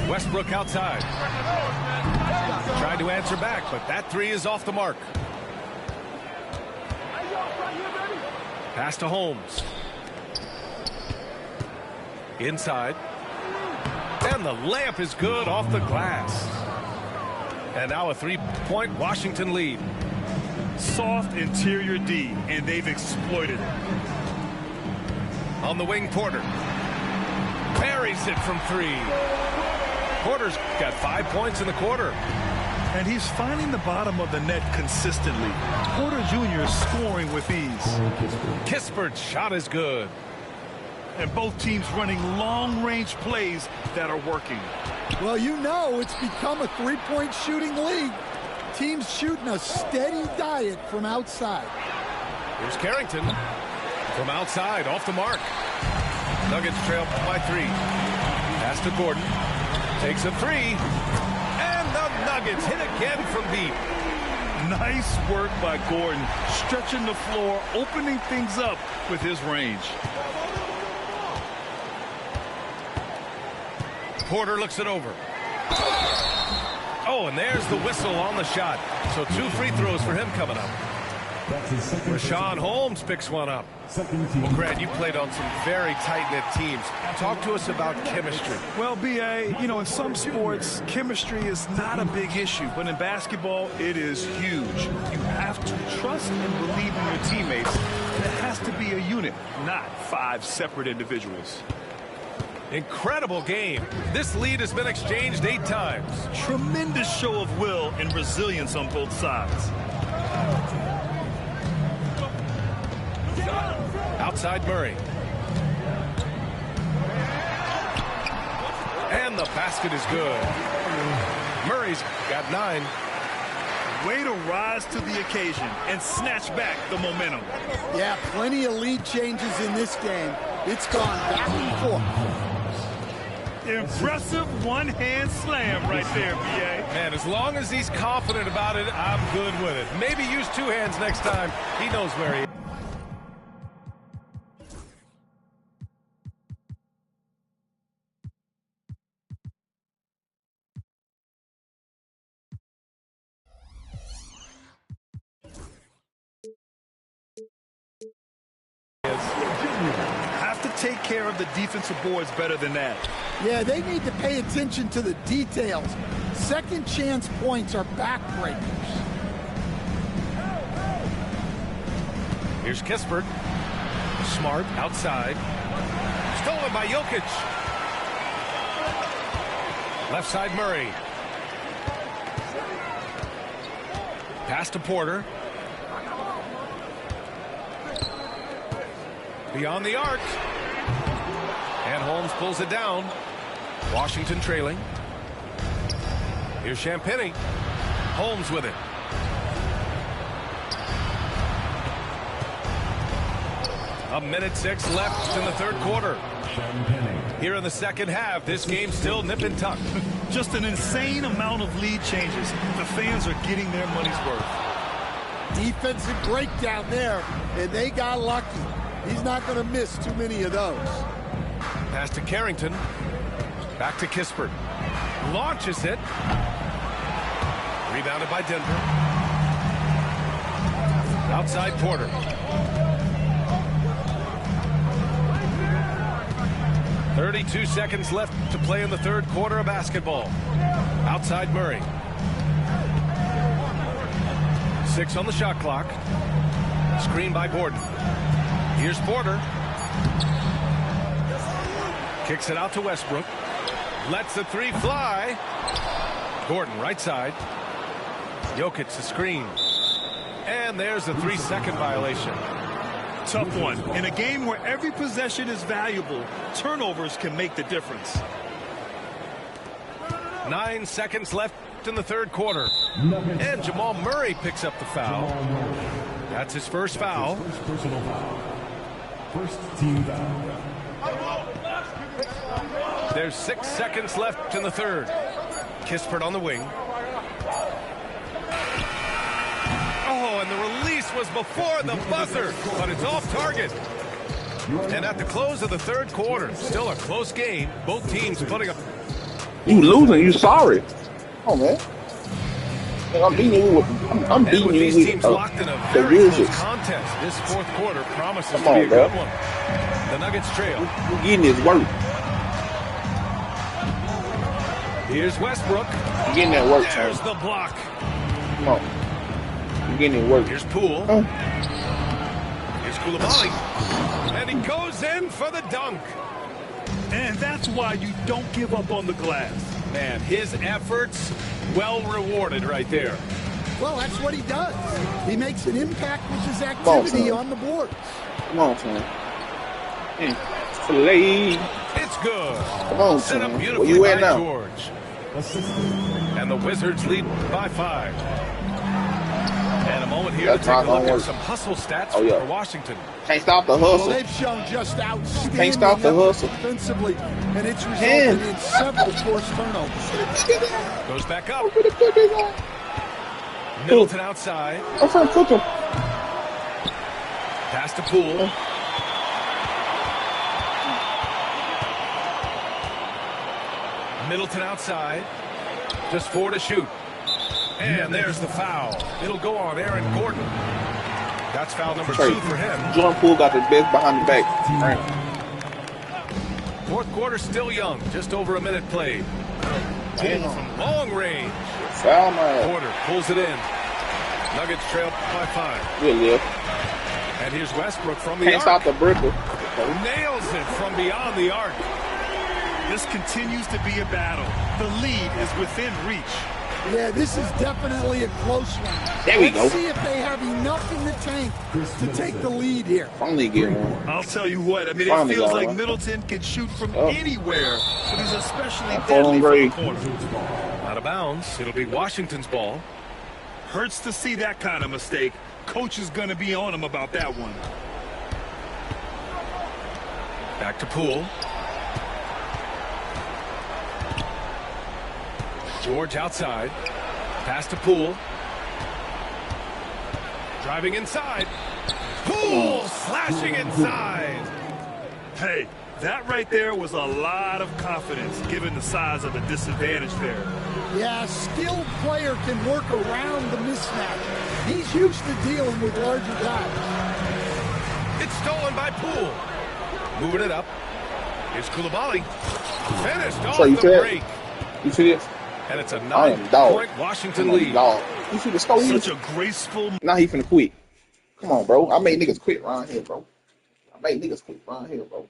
Westbrook outside. Tried to answer back, but that 3 is off the mark. Pass to Holmes. Inside. And the layup is good off the glass. And now a 3-point Washington lead. Soft interior D, and they've exploited it. On the wing, Porter. Buries it from 3. Porter's got 5 points in the quarter. And he's finding the bottom of the net consistently. Porter Jr. is scoring with ease. Kispert's shot is good. And both teams running long-range plays that are working. Well, you know it's become a three-point shooting league. Teams shooting a steady diet from outside. Here's Carrington. From outside, off the mark. Nuggets trail by 3. Pass to Gordon. Takes a 3. And the Nuggets hit again from deep. Nice work by Gordon, stretching the floor, opening things up with his range. Porter looks it over. Oh, and there's the whistle on the shot. So 2 free throws for him coming up. Rashawn Holmes picks one up. Well, Grant, you played on some very tight-knit teams. Talk to us about chemistry. Well, B.A., you know, in some sports, chemistry is not a big issue. But in basketball, it is huge. You have to trust and believe in your teammates. And it has to be a unit, not 5 separate individuals. Incredible game. This lead has been exchanged 8 times. Tremendous show of will and resilience on both sides. Outside Murray. And the basket is good. Murray's got 9. Way to rise to the occasion and snatch back the momentum. Yeah, plenty of lead changes in this game. It's gone back and forth. Impressive one-hand slam right there, B.A. Man, as long as he's confident about it, I'm good with it. Maybe use 2 hands next time. He knows where he is. Have to take care of the defensive boards better than that. Yeah, they need to pay attention to the details. Second chance points are backbreakers. Here's Kispert. Smart outside. Stolen by Jokic. Left side Murray. Pass to Porter. Beyond the arc. And Holmes pulls it down. Washington trailing. Here's Champagnie. Holmes with it. A minute 6 left in the 3rd quarter. Here in the 2nd half, this game's still nip and tuck. Just an insane amount of lead changes. The fans are getting their money's worth. Defensive breakdown there, and they got lucky. He's not going to miss too many of those. Pass to Carrington. Back to Kispert. Launches it. Rebounded by Denver. Outside Porter. .32 seconds left to play in the 3rd quarter of basketball. Outside Murray. 6 on the shot clock. Screen by Gordon. Here's Porter. Kicks it out to Westbrook. Lets the 3 fly. Gordon right side. Jokic the screen. And there's a 3-second violation. Tough one. In a game where every possession is valuable, turnovers can make the difference. 9 seconds left in the 3rd quarter. And Jamal Murray picks up the foul. That's his first foul. First personal foul. First team foul. There's 6 seconds left in the 3rd. Kispert on the wing. Oh, and the release was before the buzzer, but it's off target. And at the close of the 3rd quarter, still a close game. Both teams putting up. You losing, you sorry. Oh, man. I'm beating you with, I'm beating with you these with teams locked in a the very close Wizards. contest. This 4th quarter promises Come to be on, a good bro. one. The Nuggets trail. You getting his work. Here's Westbrook. You getting that work, There's Tony. the block. Come on. You getting his work. Here's Poole. Oh. Here's Koulibaly. And he goes in for the dunk. And that's why you don't give up on the glass. Man, his efforts well rewarded right there. Well, that's what he does. He makes an impact with his activity on the board. Come on, Tony. Play. It's good. Come on, Set up Tony. beautifully Where you by at now? George. And the Wizards lead by 5. And a moment here That's to take a not look gonna at work. some hustle stats Oh, yeah. for Washington. Can't stop the Well, hustle. they've shown just outstanding Can't stop the effort hustle. defensively, and it's resulted Can. in several forced turnovers. Goes back up. I'm gonna put this on. Middleton outside. I'm trying to put them. Pass to Poole. Middleton outside. Just 4 to shoot. And there's the foul. It'll go on Aaron Gordon. That's foul number 2 for him. Jordan Poole got the best behind the back. Right. Fourth quarter still young. Just over a minute played. Poole from long range. Foul man. Porter pulls it in. Nuggets trail by 5. Good lift. And here's Westbrook from the Can't arc. stop the bricker. Nails it from beyond the arc. This continues to be a battle. The lead is within reach. Yeah, this is definitely a close one. There we go. Let's see if they have enough in the tank to take the lead here. Finally get one. I'll tell you what, I mean, it Finally feels got like one. Middleton can shoot from anywhere, but he's especially That's deadly all from the great. corner. Out of bounds. It'll be Washington's ball. Hurts to see that kind of mistake. Coach is going to be on him about that one. Back to Poole. George outside. Pass to Poole. Driving inside. Poole slashing inside. Hey, that right there was a lot of confidence given the size of the disadvantage there. Yeah, a skilled player can work around the mismatch. He's used to dealing with larger guys. It's stolen by Poole. Moving it up. Here's Koulibaly. Finished off So you the said- break. You see this? And it's a I am dog. 9-point Washington Come on, lead. dog. You see the score? Such a graceful. Now he finna quit. Come on, bro. I made niggas quit around here, bro. I made niggas quit around here, bro.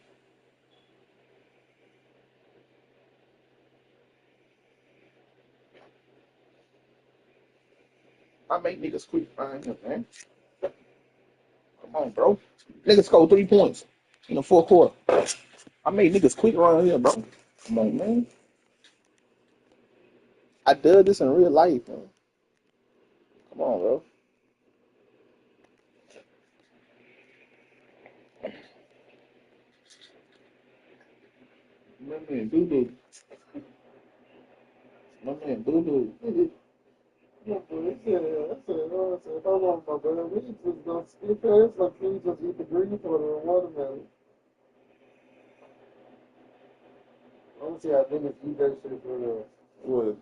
I make niggas quit around here, man. Come on, bro. Niggas scored 3 points in the fourth quarter. I made niggas quit around here, bro. Come on, man. I did this in real life, man. Come on, bro. My man, doo-doo. My man, doo-doo. Yeah, but he said, I said, hold on, my brother. We just gonna skip past, like, can you just eat the green or the watermelon? I don't see how niggas eat that shit for real. What?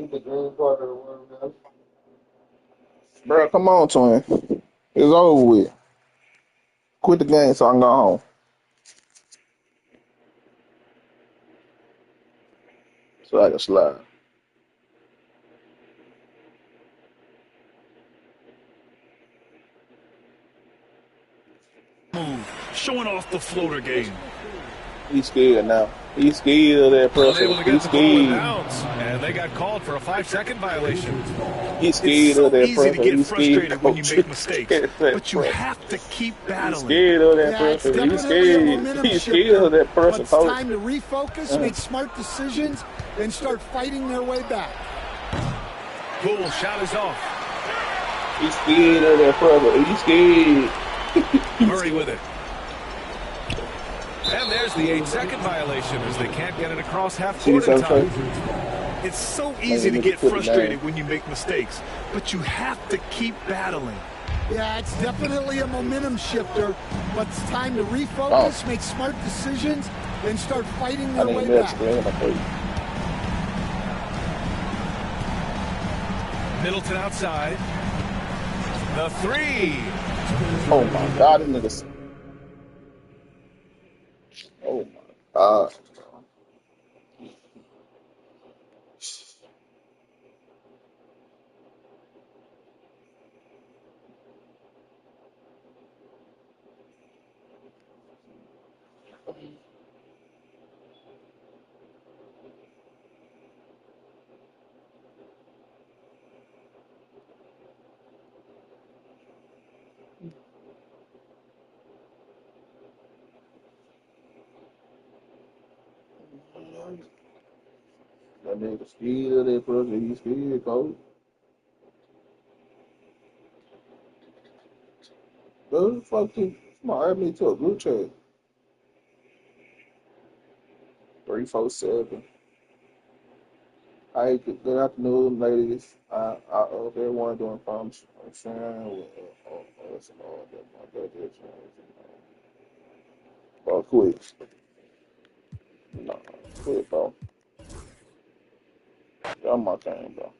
Eat the green part of the watermelon. Bro, come on, twin. It's over with. Quit the game so I can go home. So I can slide. Move, showing off the floater game. He's scared now. He's scared of that pressure. Unable to get He's the ball in scared. bounds. And they got called for a 5-second violation. He's It's scared so of that easy pressure. to get He's frustrated scared. when you make mistakes, but you He's have to keep battling. scared of that Yeah, it's pressure. He's definitely a scared. momentum He's shifter, scared of that but pressure, it's coach. time to refocus, make smart decisions, and start fighting their way back. Poole shot is off. He's scared of that pressure. He's scared. Murray with it. And there's the 8-second violation as they can't get it across half See court in this other time. It's so easy to nigga get quit the frustrated game. when you make mistakes, but you have to keep battling. Yeah, it's definitely a momentum shifter, but it's time to refocus, make smart decisions, and start fighting I their need way Nets back. to win, I think. Middleton outside. The 3. Oh my God, this niggas. Oh my God. That nigga scared of that pressure. He's scared, coach. Go fuck you. Come on, add me to a group chat. 347. Hi, good afternoon, ladies. I hope everyone doing fine. I'm sharing with us and all that. My brother. Bro, quit. No, quit, bro. Get on my game, bro.